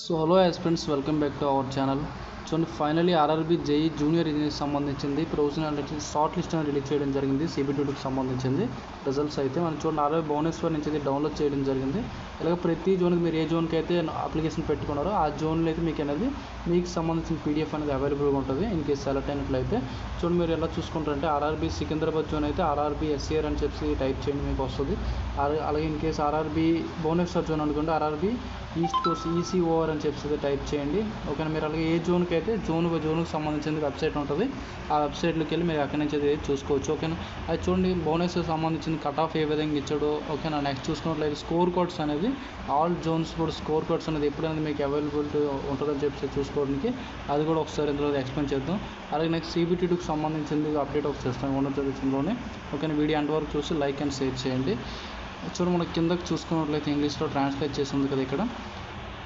So hello aspirants, welcome back to our channel. చూడండి, finally RRB JEE junior ఇంజనీర్కి సంబంధించింది provisional short list అనేది release చేయడం జరిగింది. CBT2కి సంబంధించింది రిజల్ట్స్ అయితే మనం చూడండి, ఆర్ఆర్బీ భువనేశ్వర్ నుంచి అయితే డౌన్లోడ్ చేయడం జరిగింది. ఇలాగ ప్రతి జోన్కి మీరు ఏ జోన్కి అయితే అప్లికేషన్ పెట్టుకున్నారో ఆ జోన్లో అయితే మీకు అనేది మీకు సంబంధించిన PDF అనేది అవైలబుల్గా ఉంటుంది. ఇన్ కేసు సెలెక్ట్ అయినట్లయితే చూడండి, మీరు ఎలా చూసుకుంటారంటే ఆర్ఆర్బీ సికింద్రాబాద్ జోన్ అయితే ఆర్ఆర్బీ SCR అని చెప్పి టైప్ చేయండి, మీకు వస్తుంది. అలాగే in case RRB Bhubaneswar zone అనుకోండి, ఆర్ఆర్బీ ఈస్ట్ కోస్ట్ ECOR అని చెప్పి టైప్ చేయండి. ఓకేనా, మీరు అలాగే ఏ జోన్కి అయితే జోన్కి సంబంధించిన వెబ్సైట్ ఉంటుంది. ఆ వెబ్సైట్లోకి వెళ్ళి మీరు అక్కడి నుంచి అయితే చూసుకోవచ్చు. ఓకేనా, అది చూడండి, భువనేశ్వర్ సంబంధించిన కట్ ఆఫ్ ఏ విధంగా ఇచ్చాడో. ఓకేనా, నెక్స్ట్ చూసుకున్నట్లయితే స్కోర్ కోడ్స్ అనేది ఆల్ జోన్స్ కూడా స్కోర్ కోడ్స్ అనేది ఎప్పుడైనా మీకు అవైలబిలిటీ ఉంటుందని చెప్పి చూసుకోవడానికి అది కూడా ఒకసారి ఇందులో ఎక్స్ప్లెయిన్ చేద్దాం. అలాగే నెక్స్ట్ CBT2కి సంబంధించింది అప్డేట్ ఒకటి చేస్తాం ఉన్నతలోనే. ఓకేనా, వీడియో అంతవరకు చూసి లైక్ అండ్ షేర్ చేయండి. చూడండి, మనకి కిందకి చూసుకున్నట్లయితే ఇంగ్లీష్లో ట్రాన్స్లేట్ చేసి ఉంది కదా ఇక్కడ.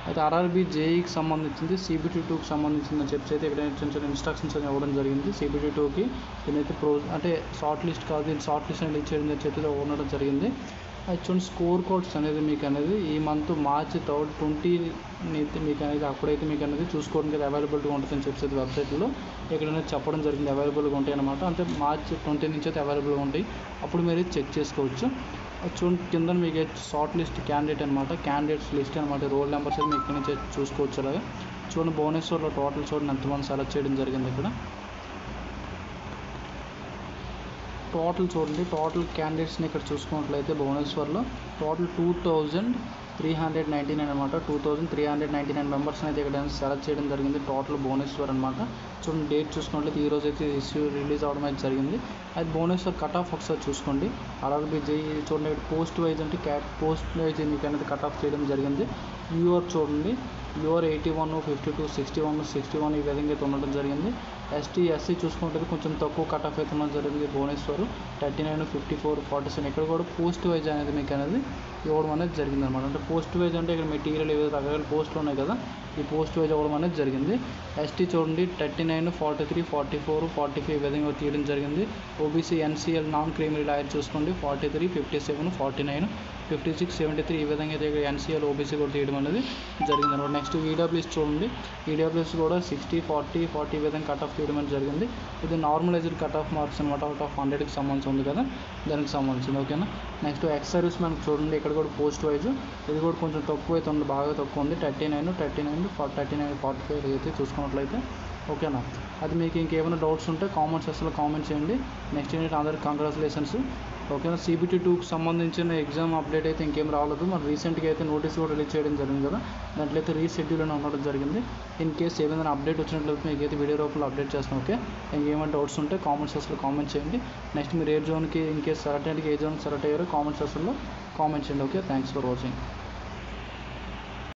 అయితే ఆర్ఆర్బీ జేఈకి సంబంధించింది CBT2కి సంబంధించింది అని చెప్పి అయితే ఇక్కడ చిన్న చిన్న ఇన్స్ట్రక్షన్స్ అని ఇవ్వడం జరిగింది. CBT2కి దీనైతే అంటే షార్ట్ లిస్ట్ కాదు, దీన్ని షార్ట్ లిస్ట్ అనేది ఇచ్చేయడం అని చెప్పి ఉండడం జరిగింది. అది చూడండి, స్కోర్ కోడ్స్ అనేది మీకు అనేది ఈ మంత్ March 3rd 20 మీకు అనేది అప్పుడైతే మీకు అనేది చూసుకోవడానికి అవైలబిలిటీ ఉంటుందని చెప్పేసి వెబ్సైట్లో ఎక్కడైనా చెప్పడం జరిగింది. అవైలబుల్గా ఉంటాయి అన్నమాట. అంటే March 20 నుంచి అయితే అవైలబుల్గా ఉంటాయి. అప్పుడు మీరు చెక్ చేసుకోవచ్చు. చూడండి, కింద మీకు షార్ట్ లిస్ట్ క్యాండిడేట్ అనమాట, క్యాండిడేట్స్ లిస్ట్ అనమాట. రోల్ నెంబర్స్ అయితే మీకు ఇక్కడ నుంచి చూసుకోవచ్చు. అలాగే చూడండి, భువనేశ్వర్లో టోటల్ చూడండి ఎంతమంది సెలెక్ట్ చేయడం జరిగింది. ఇక్కడ టోటల్ చూడండి, టోటల్ క్యాండిడేట్స్ని ఇక్కడ చూసుకున్నట్లయితే భువనేశ్వర్లో టోటల్ 2399 అనమాట. 2399 మెంబర్స్ని అయితే ఇక్కడ సెలెక్ట్ చేయడం జరిగింది. టోటల్ భువనేశ్వర్ అనమాట. చూడండి, డేట్ చూసుకున్నట్లయితే ఈరోజు అయితే ఇష్యూ రిలీజ్ అవ్వడం అయితే జరిగింది. అది భువనేశ్వర్ కట్ ఆఫ్ ఒకసారి చూసుకోండి. ఆర్ఆర్బీ జేఈ చూడండి, పోస్ట్ వైజ్ అంటే పోస్ట్ వైజ్ మీకు అనేది కట్ ఆఫ్ చేయడం జరిగింది. యూఆర్ చూడండి, యూఆర్ 81, 52, 61 ఈ విధంగా అయితే ఉండడం జరిగింది. SC చూసుకుంటే కొంచెం తక్కువ కట్ ఆఫ్ అయితే ఉండడం జరిగింది. భువనేశ్వర్ 39, 54, 47 ఇక్కడ కూడా పోస్ట్ వైజ్ అనేది మీకు అనేది ఇవ్వడం అనేది జరిగింది అనమాట. అంటే పోస్ట్ వైజ్ అంటే ఇక్కడ మెటీరియల్ ఏవైతే రకరకాల పోస్టులు ఉన్నాయి కదా, ఈ పోస్ట్ వైజ్ అవ్వడం అనేది జరిగింది. ST చూడండి 39, 43, 44, 45 ఈ విధంగా తీయడం జరిగింది. OBC NCL non creamy lawyer చూసుకోండి 43, 57, 49, 56, 73 ఈ విధంగా అయితే NCL OBC కూడా తీయడం అనేది జరిగింది అనమాట. నెక్స్ట్ EWS చూడండి, EWS కూడా 60, 40, 40 ఈ విధంగా కట్ ఆఫ్ తీయడం అనేది జరిగింది. ఇది నార్మలైజ్డ్ కట్ ఆఫ్ మార్క్స్ అనమాట. అవుట్ ఆఫ్ 100కి సంబంధించి ఉంది కదా, దానికి సంబంధించింది. ఓకేనా, నెక్స్ట్ ఎక్స్ సర్వీస్ మ్యాన్ చూడండి, ఇక్కడ కూడా పోస్ట్ వైజ్ ఇది కూడా కొంచెం తక్కువ అయితే ఉంది, బాగా తక్కువ ఉంది. 39, 45 అయితే చూసుకున్నట్లయితే. ఓకేనా, అది మీకు ఇంకేమైనా డౌట్స్ ఉంటే కామెంట్ సెక్షన్లో కామెంట్ చేయండి. నెక్స్ట్ ఏంటంటే అందరికి కంగ్రాచులేషన్స్. ఓకేనా, CBT2కి సంబంధించిన ఎగ్జామ్ అప్డేట్ అయితే ఇంకేం రాలేదు. మరి రీసెంట్గా అయితే నోటీస్ కూడా రిలీజ్ చేయడం జరిగింది కదా, దాంట్లో అయితే రీషెడ్యూల్ అని ఉండడం జరిగింది. ఇన్ కేస్ ఏమైనా అప్డేట్ వచ్చినట్లయితే మీకు అయితే వీడియో రూపంలో అప్డేట్ చేస్తాను. ఓకే, ఇంకేమైనా డౌట్స్ ఉంటే కామెంట్ సెక్షన్లో కామెంట్ చేయండి. నెక్స్ట్ మీరు ఏ జోన్కి ఇన్ కేస్ సెలెక్ట్ అయ్యి ఏ జోన్కి సెలెక్ట్ అయ్యారో కామెంట్ సెక్షన్లో కామెంట్ చేయండి. Okay, thanks for watching.